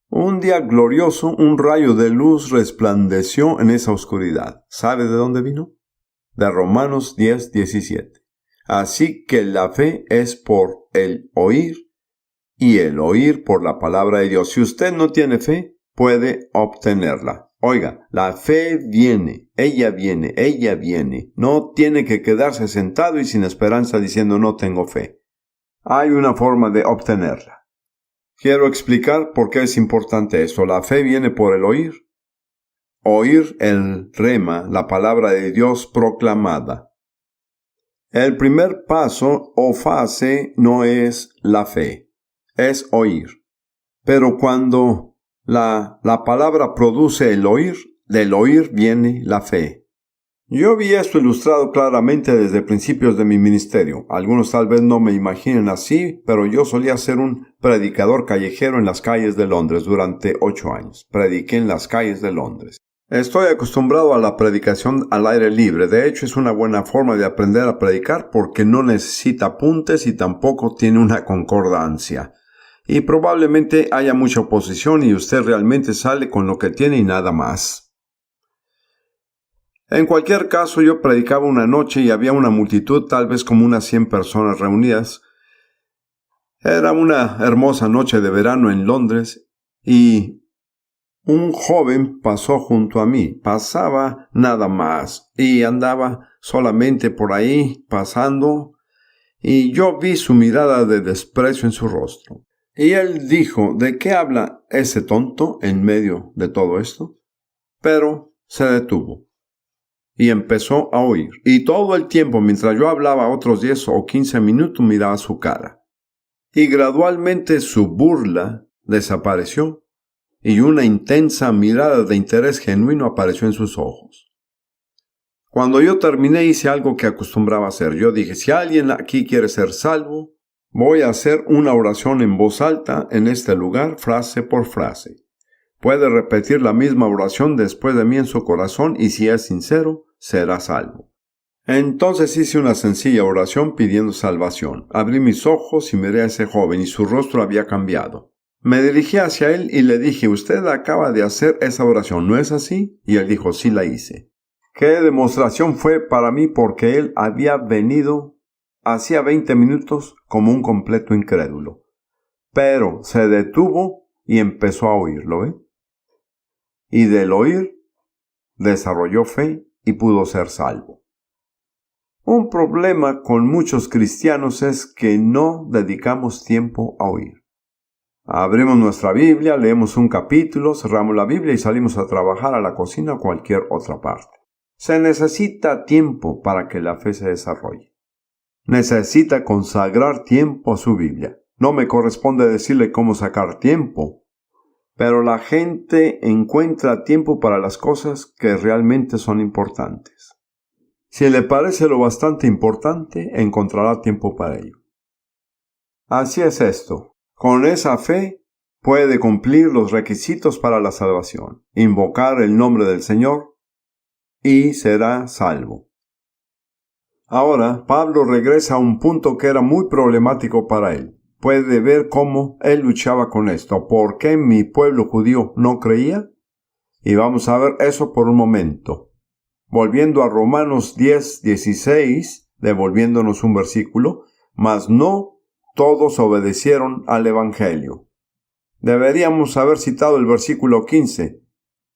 Un día glorioso, un rayo de luz resplandeció en esa oscuridad. ¿Sabe de dónde vino? De Romanos 10:17. Así que la fe es por el oír y el oír por la palabra de Dios. Si usted no tiene fe, puede obtenerla. Oiga, la fe viene, ella viene, ella viene. No tiene que quedarse sentado y sin esperanza diciendo no tengo fe. Hay una forma de obtenerla. Quiero explicar por qué es importante esto. La fe viene por el oír. Oír el rema, la palabra de Dios proclamada. El primer paso o fase no es la fe, es oír. Pero cuando la palabra produce el oír, del oír viene la fe. Yo vi esto ilustrado claramente desde principios de mi ministerio. Algunos tal vez no me imaginen así, pero yo solía ser un predicador callejero en las calles de Londres durante 8 años. Prediqué en las calles de Londres. Estoy acostumbrado a la predicación al aire libre. De hecho, es una buena forma de aprender a predicar porque no necesita apuntes y tampoco tiene una concordancia. Y probablemente haya mucha oposición y usted realmente sale con lo que tiene y nada más. En cualquier caso, yo predicaba una noche y había una multitud, tal vez como unas 100 personas reunidas. Era una hermosa noche de verano en Londres y un joven pasó junto a mí, pasaba nada más, y andaba solamente por ahí pasando, y yo vi su mirada de desprecio en su rostro. Y él dijo, ¿de qué habla ese tonto en medio de todo esto? Pero se detuvo, y empezó a oír, y todo el tiempo mientras yo hablaba otros 10 o 15 minutos miraba su cara. Y gradualmente su burla desapareció, y una intensa mirada de interés genuino apareció en sus ojos. Cuando yo terminé hice algo que acostumbraba a hacer. Yo dije, si alguien aquí quiere ser salvo, voy a hacer una oración en voz alta en este lugar, frase por frase. Puede repetir la misma oración después de mí en su corazón y si es sincero, será salvo. Entonces hice una sencilla oración pidiendo salvación. Abrí mis ojos y miré a ese joven y su rostro había cambiado. Me dirigí hacia él y le dije, usted acaba de hacer esa oración, ¿no es así? Y él dijo, sí la hice. ¿Qué demostración fue para mí? Porque él había venido hacía 20 minutos como un completo incrédulo. Pero se detuvo y empezó a oírlo, ¿ve? Y del oír desarrolló fe y pudo ser salvo. Un problema con muchos cristianos es que no dedicamos tiempo a oír. Abrimos nuestra Biblia, leemos un capítulo, cerramos la Biblia y salimos a trabajar a la cocina o cualquier otra parte. Se necesita tiempo para que la fe se desarrolle. Necesita consagrar tiempo a su Biblia. No me corresponde decirle cómo sacar tiempo, pero la gente encuentra tiempo para las cosas que realmente son importantes. Si le parece lo bastante importante, encontrará tiempo para ello. Así es esto. Con esa fe puede cumplir los requisitos para la salvación, invocar el nombre del Señor y será salvo. Ahora, Pablo regresa a un punto que era muy problemático para él. Puede ver cómo él luchaba con esto. ¿Por qué mi pueblo judío no creía? Y vamos a ver eso por un momento. Volviendo a Romanos 10:16, devolviéndonos un versículo, mas no todos obedecieron al Evangelio. Deberíamos haber citado el versículo 15,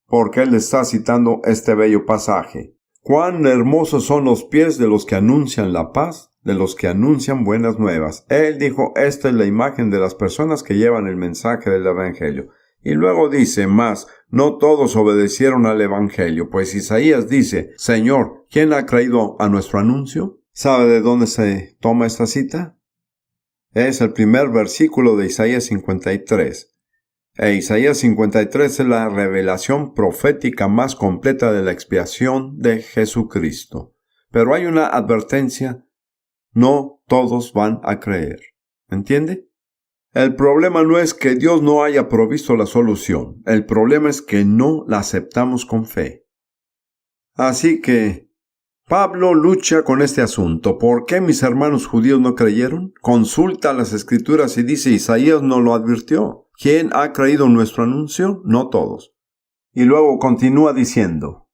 porque él está citando este bello pasaje. Cuán hermosos son los pies de los que anuncian la paz, de los que anuncian buenas nuevas. Él dijo, esta es la imagen de las personas que llevan el mensaje del Evangelio. Y luego dice, mas no todos obedecieron al Evangelio, pues Isaías dice, Señor, ¿quién ha creído a nuestro anuncio? ¿Sabe de dónde se toma esta cita? Es el primer versículo de Isaías 53. Isaías 53 es la revelación profética más completa de la expiación de Jesucristo. Pero hay una advertencia, no todos van a creer. ¿Entiende? El problema no es que Dios no haya provisto la solución. El problema es que no la aceptamos con fe. Así que Pablo lucha con este asunto. ¿Por qué mis hermanos judíos no creyeron? Consulta las Escrituras y dice, Isaías nos lo advirtió. ¿Quién ha creído nuestro anuncio? No todos. Y luego continúa diciendo,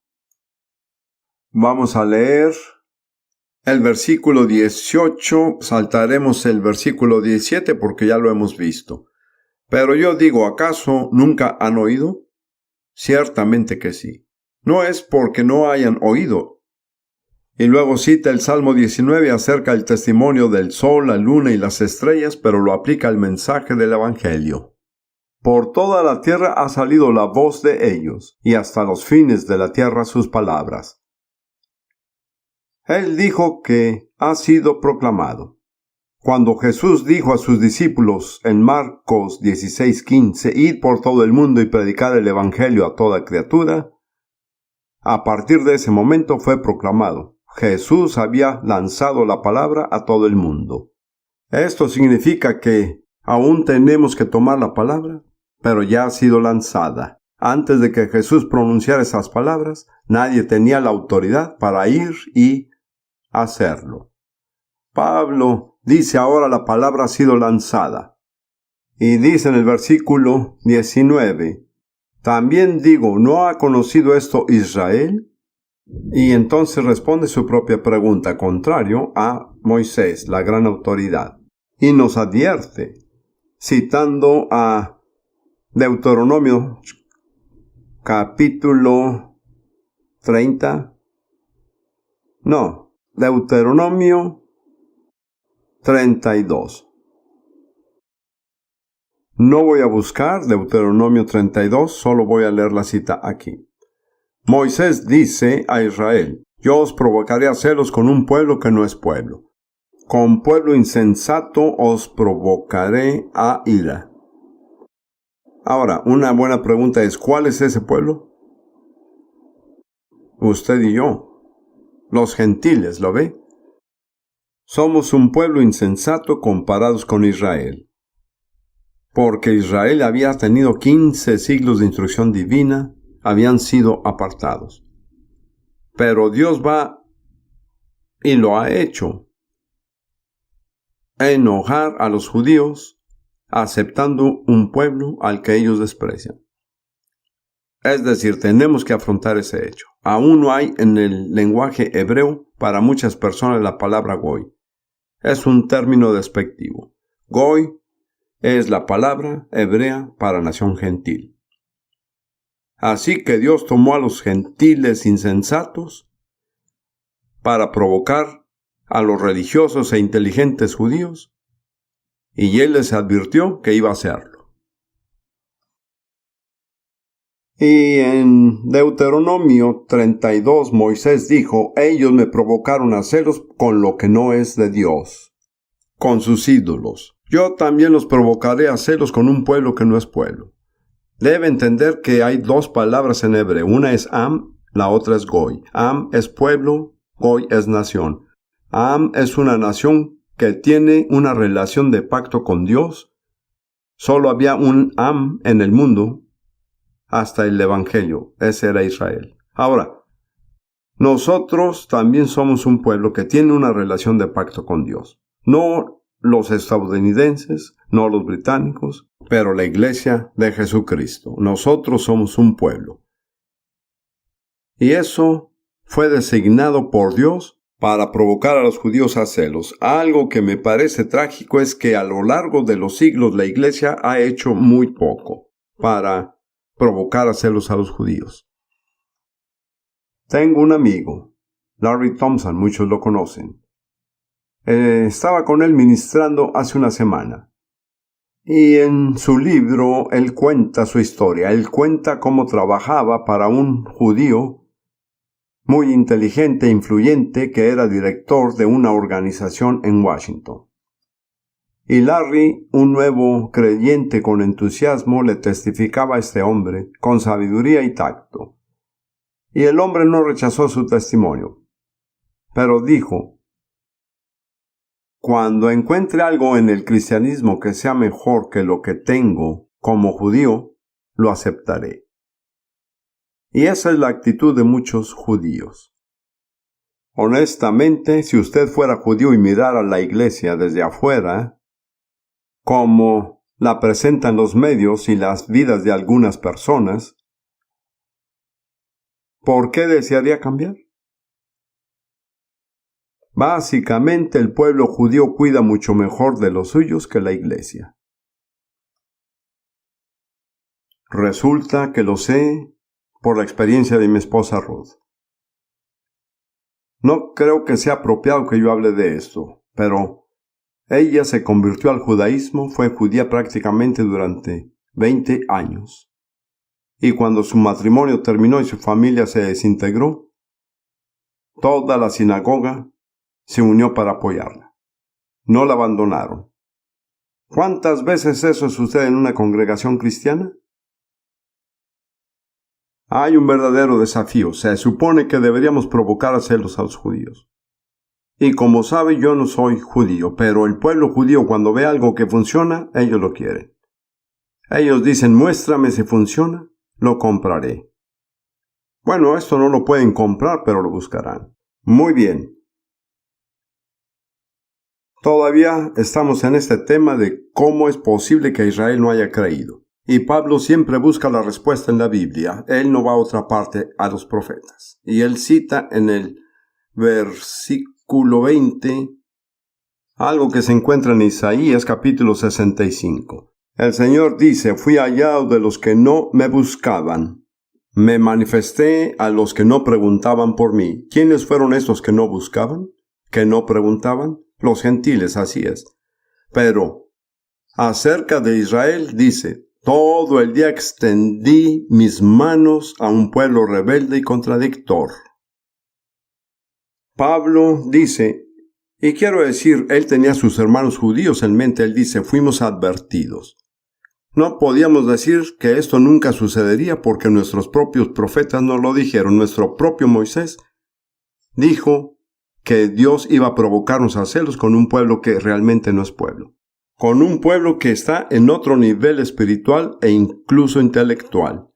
vamos a leer el versículo 18, saltaremos el versículo 17 porque ya lo hemos visto. Pero yo digo, ¿acaso nunca han oído? Ciertamente que sí. No es porque no hayan oído. Y luego cita el Salmo 19 acerca del testimonio del sol, la luna y las estrellas, pero lo aplica al mensaje del Evangelio. Por toda la tierra ha salido la voz de ellos, y hasta los fines de la tierra sus palabras. Él dijo que ha sido proclamado. Cuando Jesús dijo a sus discípulos en Marcos 16:15, id por todo el mundo y predicar el Evangelio a toda criatura, a partir de ese momento fue proclamado. Jesús había lanzado la palabra a todo el mundo. Esto significa que aún tenemos que tomar la palabra, pero ya ha sido lanzada. Antes de que Jesús pronunciara esas palabras, nadie tenía la autoridad para ir y hacerlo. Pablo dice ahora la palabra ha sido lanzada. Y dice en el versículo 19, también digo, ¿no ha conocido esto Israel? Y entonces responde su propia pregunta, contrario a Moisés, la gran autoridad. Y nos advierte, citando a Deuteronomio capítulo 30. No, Deuteronomio 32. No voy a buscar Deuteronomio 32, solo voy a leer la cita aquí. Moisés dice a Israel, yo os provocaré a celos con un pueblo que no es pueblo. Con pueblo insensato os provocaré a ira. Ahora, una buena pregunta es, ¿cuál es ese pueblo? Usted y yo. Los gentiles, ¿lo ve? Somos un pueblo insensato comparados con Israel. Porque Israel había tenido 15 siglos de instrucción divina, habían sido apartados. Pero Dios va y lo ha hecho. Enojar a los judíos aceptando un pueblo al que ellos desprecian. Es decir, tenemos que afrontar ese hecho. Aún no hay en el lenguaje hebreo para muchas personas la palabra goy. Es un término despectivo. Goy es la palabra hebrea para nación gentil. Así que Dios tomó a los gentiles insensatos para provocar a los religiosos e inteligentes judíos, y Él les advirtió que iba a hacerlo. Y en Deuteronomio 32 Moisés dijo, ellos me provocaron a celos con lo que no es de Dios, con sus ídolos. Yo también los provocaré a celos con un pueblo que no es pueblo. Debe entender que hay dos palabras en hebreo. Una es Am, la otra es Goy. Am es pueblo, Goy es nación. Am es una nación que tiene una relación de pacto con Dios. Solo había un Am en el mundo hasta el Evangelio. Ese era Israel. Ahora, nosotros también somos un pueblo que tiene una relación de pacto con Dios. No los estadounidenses, no los británicos, pero la iglesia de Jesucristo. Nosotros somos un pueblo. Y eso fue designado por Dios para provocar a los judíos a celos. Algo que me parece trágico es que a lo largo de los siglos la iglesia ha hecho muy poco para provocar a celos a los judíos. Tengo un amigo, Larry Thompson, muchos lo conocen. Estaba con él ministrando hace una semana. Y en su libro él cuenta su historia. Él cuenta cómo trabajaba para un judío muy inteligente e influyente que era director de una organización en Washington. Y Larry, un nuevo creyente con entusiasmo, le testificaba a este hombre con sabiduría y tacto. Y el hombre no rechazó su testimonio, pero dijo, cuando encuentre algo en el cristianismo que sea mejor que lo que tengo como judío, lo aceptaré. Y esa es la actitud de muchos judíos. Honestamente, si usted fuera judío y mirara la iglesia desde afuera, como la presentan los medios y las vidas de algunas personas, ¿por qué desearía cambiar? Básicamente, el pueblo judío cuida mucho mejor de los suyos que la iglesia. Resulta que lo sé por la experiencia de mi esposa Ruth. No creo que sea apropiado que yo hable de esto, pero ella se convirtió al judaísmo, fue judía prácticamente durante 20 años. Y cuando su matrimonio terminó y su familia se desintegró, toda la sinagoga se unió para apoyarla. No la abandonaron. ¿Cuántas veces eso sucede en una congregación cristiana? Hay un verdadero desafío. Se supone que deberíamos provocar a celos a los judíos. Y como sabe, yo no soy judío, pero el pueblo judío cuando ve algo que funciona, ellos lo quieren. Ellos dicen, muéstrame si funciona, lo compraré. Bueno, esto no lo pueden comprar, pero lo buscarán. Muy bien. Todavía estamos en este tema de cómo es posible que Israel no haya creído. Y Pablo siempre busca la respuesta en la Biblia. Él no va a otra parte, a los profetas. Y él cita en el versículo 20 algo que se encuentra en Isaías capítulo 65. El Señor dice, fui hallado de los que no me buscaban. Me manifesté a los que no preguntaban por mí. ¿Quiénes fueron estos que no buscaban? ¿Que no preguntaban? Los gentiles, así es. Pero acerca de Israel dice, todo el día extendí mis manos a un pueblo rebelde y contradictor. Pablo dice, y quiero decir, él tenía a sus hermanos judíos en mente, él dice, fuimos advertidos. No podíamos decir que esto nunca sucedería porque nuestros propios profetas nos lo dijeron. Nuestro propio Moisés dijo que Dios iba a provocarnos a celos con un pueblo que realmente no es pueblo. Con un pueblo que está en otro nivel espiritual e incluso intelectual.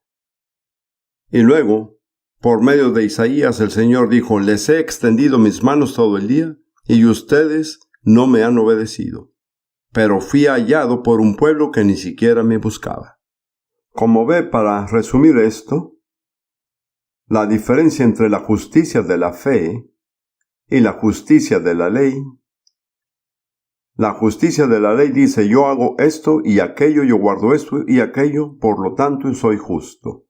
Y luego, por medio de Isaías, el Señor dijo, les he extendido mis manos todo el día y ustedes no me han obedecido. Pero fui hallado por un pueblo que ni siquiera me buscaba. Como ve, para resumir esto, la diferencia entre la justicia de la fe y la justicia de la ley. La justicia de la ley dice, yo hago esto y aquello, yo guardo esto y aquello, por lo tanto soy justo.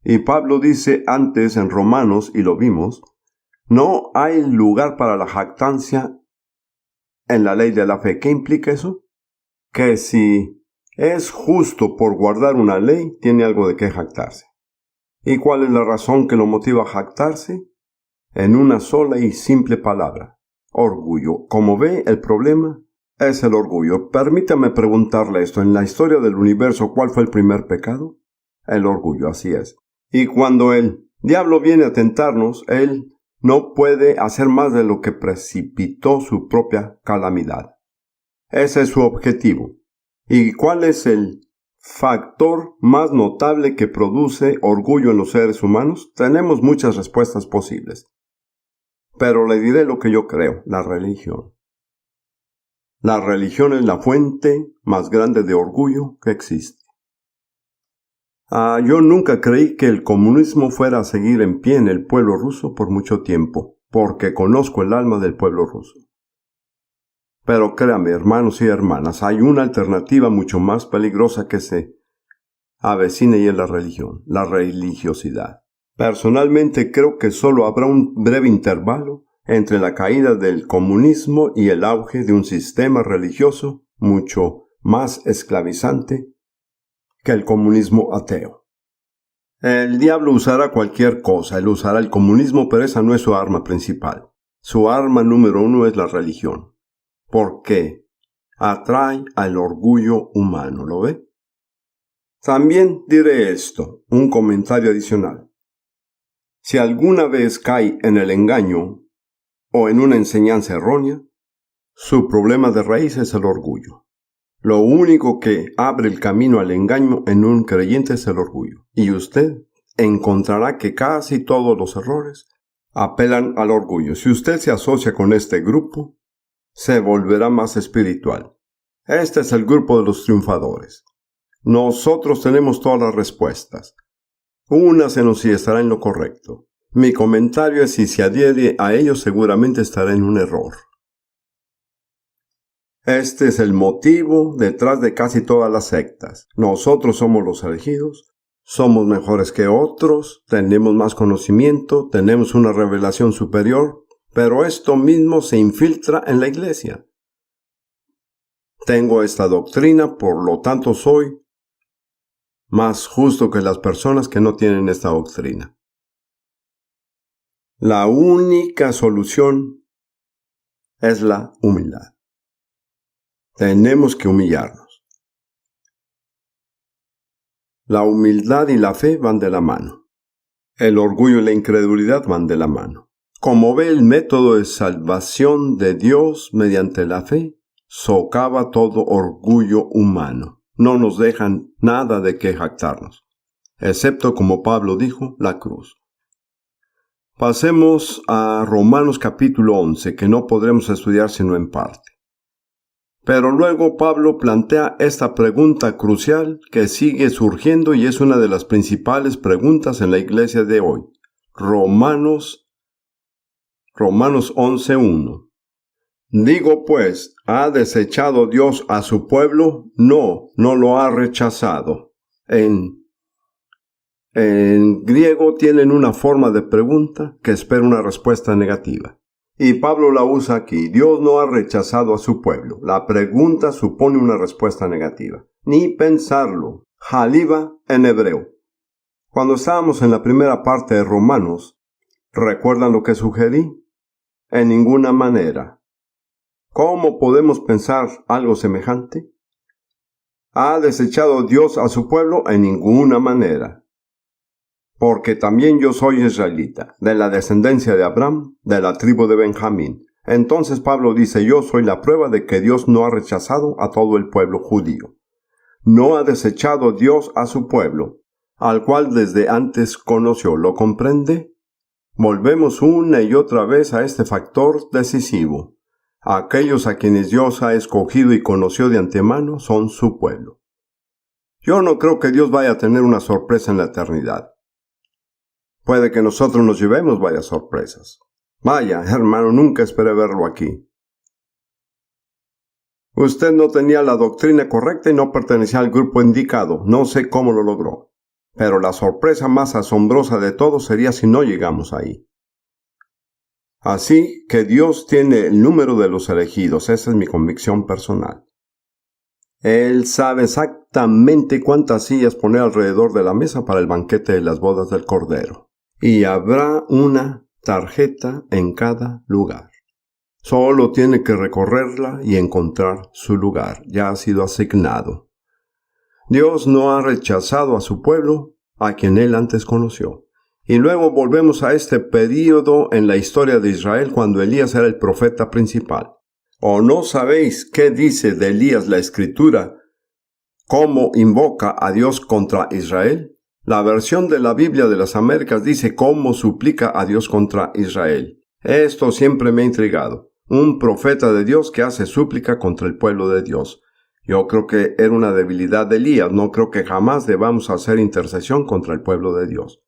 Y Pablo dice antes en Romanos, y lo vimos, no hay lugar para la jactancia en la ley de la fe. ¿Qué implica eso? Que si es justo por guardar una ley, tiene algo de qué jactarse. ¿Y cuál es la razón que lo motiva a jactarse? En una sola y simple palabra, orgullo. Como ve, el problema es el orgullo. Permítame preguntarle esto. En la historia del universo, ¿cuál fue el primer pecado? El orgullo, así es. Y cuando el diablo viene a tentarnos, él no puede hacer más de lo que precipitó su propia calamidad. Ese es su objetivo. ¿Y cuál es el factor más notable que produce orgullo en los seres humanos? Tenemos muchas respuestas posibles. Pero le diré lo que yo creo, la religión. La religión es la fuente más grande de orgullo que existe. Yo nunca creí que el comunismo fuera a seguir en pie en el pueblo ruso por mucho tiempo, porque conozco el alma del pueblo ruso. Pero créame, hermanos y hermanas, hay una alternativa mucho más peligrosa que se avecina y es la religión, la religiosidad. Personalmente creo que solo habrá un breve intervalo entre la caída del comunismo y el auge de un sistema religioso mucho más esclavizante que el comunismo ateo. El diablo usará cualquier cosa, él usará el comunismo, pero esa no es su arma principal. Su arma número uno es la religión, porque atrae al orgullo humano, ¿lo ve? También diré esto, un comentario adicional. Si alguna vez cae en el engaño o en una enseñanza errónea, su problema de raíz es el orgullo. Lo único que abre el camino al engaño en un creyente es el orgullo. Y usted encontrará que casi todos los errores apelan al orgullo. Si usted se asocia con este grupo, se volverá más espiritual. Este es el grupo de los triunfadores. Nosotros tenemos todas las respuestas. Únasenos si estará en lo correcto. Mi comentario es si se adhiere a ellos seguramente estará en un error. Este es el motivo detrás de casi todas las sectas. Nosotros somos los elegidos, somos mejores que otros, tenemos más conocimiento, tenemos una revelación superior, pero esto mismo se infiltra en la iglesia. Tengo esta doctrina, por lo tanto soy más justo que las personas que no tienen esta doctrina. La única solución es la humildad. Tenemos que humillarnos. La humildad y la fe van de la mano. El orgullo y la incredulidad van de la mano. Como ve, el método de salvación de Dios mediante la fe socava todo orgullo humano. No nos dejan nada de qué jactarnos, excepto, como Pablo dijo, la cruz. Pasemos a Romanos capítulo 11, que no podremos estudiar sino en parte. Pero luego Pablo plantea esta pregunta crucial que sigue surgiendo y es una de las principales preguntas en la iglesia de hoy. Romanos 11:1. Digo pues, ¿ha desechado Dios a su pueblo? No, no lo ha rechazado. En griego tienen una forma de pregunta que espera una respuesta negativa. Y Pablo la usa aquí. Dios no ha rechazado a su pueblo. La pregunta supone una respuesta negativa. Ni pensarlo. Haliva en hebreo. Cuando estábamos en la primera parte de Romanos, ¿recuerdan lo que sugerí? En ninguna manera. ¿Cómo podemos pensar algo semejante? ¿Ha desechado Dios a su pueblo? En ninguna manera. Porque también yo soy israelita, de la descendencia de Abraham, de la tribu de Benjamín. Entonces Pablo dice, yo soy la prueba de que Dios no ha rechazado a todo el pueblo judío. No ha desechado Dios a su pueblo, al cual desde antes conoció. ¿Lo comprende? Volvemos una y otra vez a este factor decisivo. Aquellos a quienes Dios ha escogido y conoció de antemano son su pueblo. Yo no creo que Dios vaya a tener una sorpresa en la eternidad. Puede que nosotros nos llevemos varias sorpresas. Vaya, hermano, nunca esperé verlo aquí. Usted no tenía la doctrina correcta y no pertenecía al grupo indicado. No sé cómo lo logró. Pero la sorpresa más asombrosa de todo sería si no llegamos ahí. Así que Dios tiene el número de los elegidos. Esa es mi convicción personal. Él sabe exactamente cuántas sillas poner alrededor de la mesa para el banquete de las bodas del Cordero. Y habrá una tarjeta en cada lugar. Solo tiene que recorrerla y encontrar su lugar. Ya ha sido asignado. Dios no ha rechazado a su pueblo, a quien él antes conoció. Y luego volvemos a este período en la historia de Israel cuando Elías era el profeta principal. ¿O no sabéis qué dice de Elías la Escritura? ¿Cómo invoca a Dios contra Israel? La versión de la Biblia de las Américas dice cómo suplica a Dios contra Israel. Esto siempre me ha intrigado. Un profeta de Dios que hace súplica contra el pueblo de Dios. Yo creo que era una debilidad de Elías. No creo que jamás debamos hacer intercesión contra el pueblo de Dios.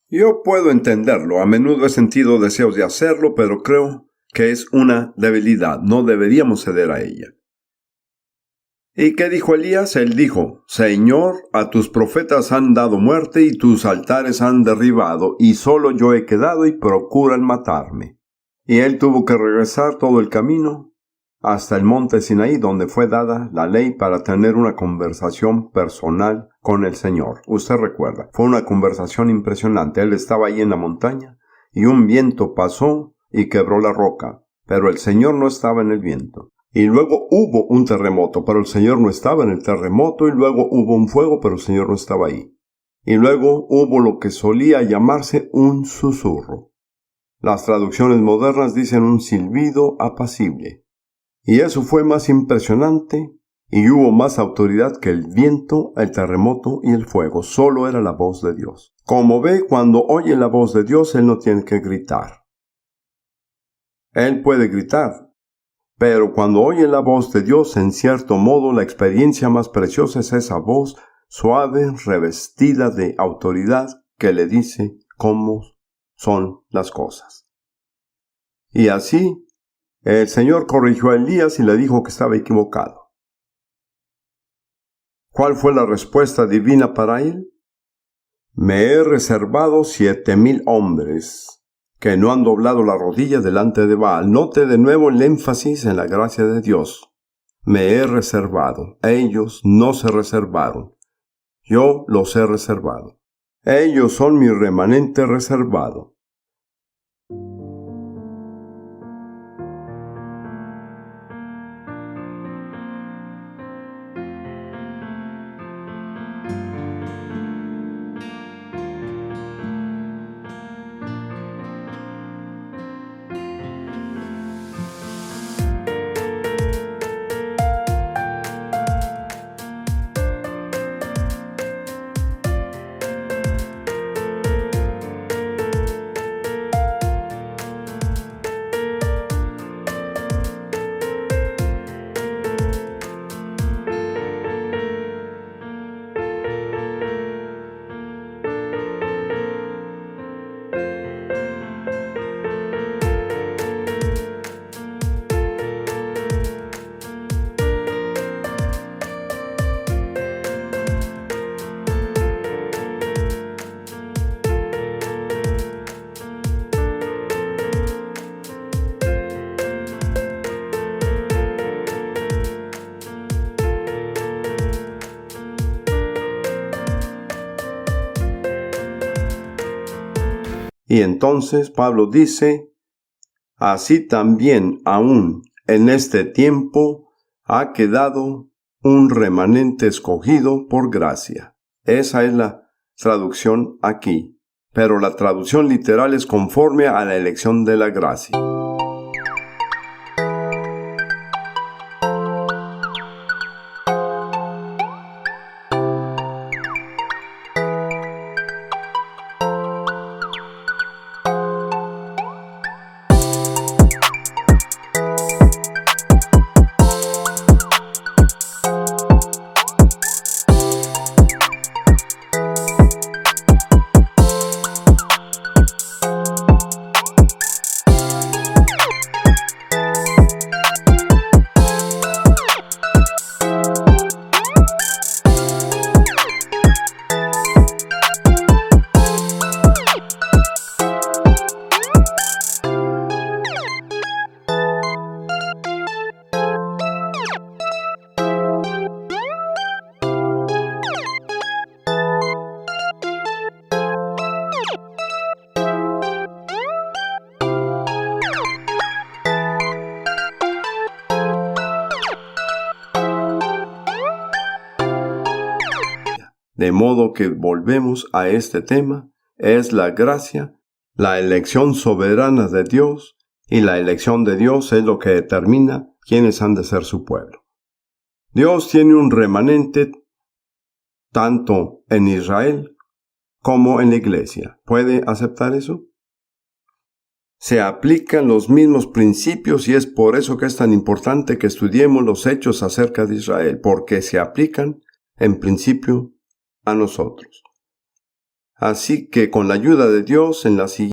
Yo puedo entenderlo. A menudo he sentido deseos de hacerlo, pero creo que es una debilidad. No deberíamos ceder a ella. ¿Y qué dijo Elías? Él dijo, Señor, a tus profetas han dado muerte y tus altares han derribado, y solo yo he quedado y procuran matarme. Y él tuvo que regresar todo el camino hasta el monte Sinaí, donde fue dada la ley para tener una conversación personal con el Señor. Usted recuerda, fue una conversación impresionante. Él estaba ahí en la montaña y un viento pasó y quebró la roca, pero el Señor no estaba en el viento. Y luego hubo un terremoto, pero el Señor no estaba en el terremoto, y luego hubo un fuego, pero el Señor no estaba ahí. Y luego hubo lo que solía llamarse un susurro. Las traducciones modernas dicen un silbido apacible. Y eso fue más impresionante, y hubo más autoridad que el viento, el terremoto y el fuego. Solo era la voz de Dios. Como ve, cuando oye la voz de Dios, él no tiene que gritar. Él puede gritar, pero cuando oye la voz de Dios, en cierto modo, la experiencia más preciosa es esa voz suave, revestida de autoridad, que le dice cómo son las cosas. Y así, el Señor corrigió a Elías y le dijo que estaba equivocado. ¿Cuál fue la respuesta divina para él? Me he reservado 7,000 hombres que no han doblado la rodilla delante de Baal. Note de nuevo el énfasis en la gracia de Dios. Me he reservado. Ellos no se reservaron. Yo los he reservado. Ellos son mi remanente reservado. Y entonces Pablo dice, así también aún en este tiempo ha quedado un remanente escogido por gracia. Esa es la traducción aquí, pero la traducción literal es conforme a la elección de la gracia. De modo que volvemos a este tema, es la gracia, la elección soberana de Dios, y la elección de Dios es lo que determina quiénes han de ser su pueblo. Dios tiene un remanente tanto en Israel como en la iglesia. ¿Puede aceptar eso? Se aplican los mismos principios y es por eso que es tan importante que estudiemos los hechos acerca de Israel, porque se aplican en principio a nosotros. Así que con la ayuda de Dios en la siguiente